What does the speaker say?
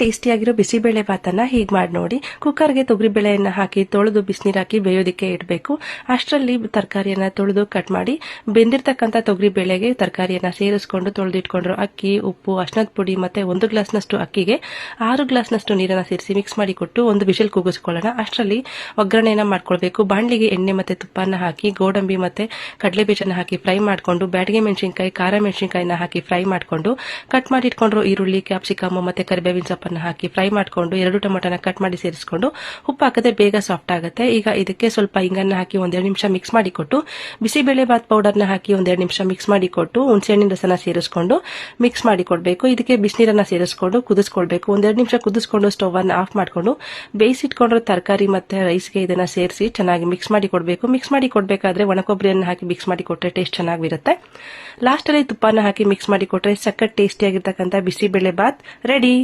ಟೇಸ್ಟಿಯಾಗಿರೋ ಬಿಸಿಬೇಳೆ ಭಾತನ್ನ ಹೀಗೆ ಮಾಡಿ ನೋಡಿ. ಕುಕ್ಕರ್ಗೆ ತೊಗರಿಬೇಳೆಯನ್ನು ಹಾಕಿ ತೊಳೆದು ಬಿಸಿನೀರು ಹಾಕಿ ಬೇಯೋದಕ್ಕೆ ಇಡಬೇಕು. ಅಷ್ಟರಲ್ಲಿ ತರಕಾರಿಯನ್ನ ತೊಳೆದು ಕಟ್ ಮಾಡಿ ಬೆಂದಿರ್ತಕ್ಕಂಥ ತೊಗರಿಬೇಳೆಗೆ ತರಕಾರಿಯನ್ನ ಸೇರಿಸ್ಕೊಂಡು ತೊಳೆದಿಟ್ಕೊಂಡ್ರು ಅಕ್ಕಿ, ಉಪ್ಪು, ಅರ್ಶಿನದ ಪುಡಿ ಮತ್ತೆ 1 ಗ್ಲಾಸ್ನಷ್ಟು ಅಕ್ಕಿಗೆ 6 ಗ್ಲಾಸ್ನಷ್ಟು ನೀರನ್ನ ಸೇರಿಸಿ ಮಿಕ್ಸ್ ಮಾಡಿ ಕೊಟ್ಟು ಒಂದು ವಿಷಲ್ ಕೂಗಿಸ್ಕೊಳ್ಳೋಣ. ಅಷ್ಟರಲ್ಲಿ ಒಗ್ಗರಣೆಯನ್ನ ಮಾಡ್ಕೊಳ್ಬೇಕು. ಬಾಣಲಿಗೆ ಎಣ್ಣೆ ಮತ್ತೆ ತುಪ್ಪನ ಹಾಕಿ ಗೋಡಂಬಿ ಮತ್ತೆ ಕಡಲೆ ಬೀಜನ ಹಾಕಿ ಫ್ರೈ ಮಾಡ್ಕೊಂಡು ಬ್ಯಾಡಗೆ ಮೆಣಸಿನಕಾಯಿ, ಖಾರ ಮೆಣಸಿನಕಾಯಿನ ಹಾಕಿ ಫ್ರೈ ಮಾಡ್ಕೊಂಡು ಕಟ್ ಮಾಡಿ ಇಟ್ಕೊಂಡ್ರು ಈರುಳ್ಳಿ, ಕ್ಯಾಪ್ಸಿಕಮ್ ಮತ್ತೆ ಕರಿಬೇವಿನ ಸೊಪ್ಪನ್ನ ಹಾಕಿ ಫ್ರೈ ಮಾಡ್ಕೊಂಡು 2 ಟೊಮೆಟೊನ ಕಟ್ ಮಾಡಿ ಸೇರಿಸ್ಕೊಂಡು ಉಪ್ಪು ಹಾಕಿದ್ರೆ ಬೇಗ ಸಾಫ್ಟ್ ಆಗುತ್ತೆ. ಈಗ ಇದಕ್ಕೆ ಸ್ವಲ್ಪ ಹಿಂಗನ್ನ ಹಾಕಿ 1-2 ನಿಮಿಷ ಮಿಕ್ಸ್ ಮಾಡಿ ಕೊಟ್ಟು ಬಿಸಿಬೇಳೆ ಬಾತ್ ಪೌಡರ್ನ ಹಾಕಿ 1-2 ನಿಮಿಷ ಮಿಕ್ಸ್ ಮಾಡಿ ಕೊಟ್ಟು ಹುಣಸೆಹಣ್ಣಿನ ರಸನ ಸೇರಿಸ್ಕೊಂಡು ಮಿಕ್ಸ್ ಮಾಡಿ ಕೊಡಬೇಕು. ಇದಕ್ಕೆ ಬಿಸಿನೀರನ್ನ ಸೇರಿಸ್ಕೊಂಡು ಕುದಿಸ್ಕೊಳ್ಬೇಕು. 1-2 ನಿಮಿಷ ಕುದಿಸ್ಕೊಂಡು ಸ್ಟವ್ ಅನ್ನು ಆಫ್ ಮಾಡ್ಕೊಂಡು ಬೇಯಿಸಿಟ್ಕೊಂಡ್ರು ತರಕಾರಿ ಮತ್ತೆ ರೈಸ್ಗೆ ಇದನ್ನ ಸೇರಿಸಿ ಚೆನ್ನಾಗಿ ಮಿಕ್ಸ್ ಮಾಡಿ ಕೊಡಬೇಕು. ಮಿಕ್ಸ್ ಮಾಡಿ ಕೊಡಬೇಕಾದ್ರೆ ಒಣಕೊಬ್ಬರಿಯನ್ನು ಹಾಕಿ ಮಿಕ್ಸ್ ಮಾಡಿ ಕೊಟ್ಟರೆ ಟೇಸ್ಟ್ ಚೆನ್ನಾಗಿರುತ್ತೆ. ಲಾಸ್ಟ್ ಅಲ್ಲಿ ತುಪ್ಪನ ಹಾಕಿ ಮಿಕ್ಸ್ ಮಾಡಿ ಕೊಟ್ಟರೆ ಸಖತ್ ಟೇಸ್ಟಿ ಆಗಿರ್ತಕ್ಕಂಥ ಬಿಸಿಬೇಳೆ ಬಾತ್ ರೆಡಿ.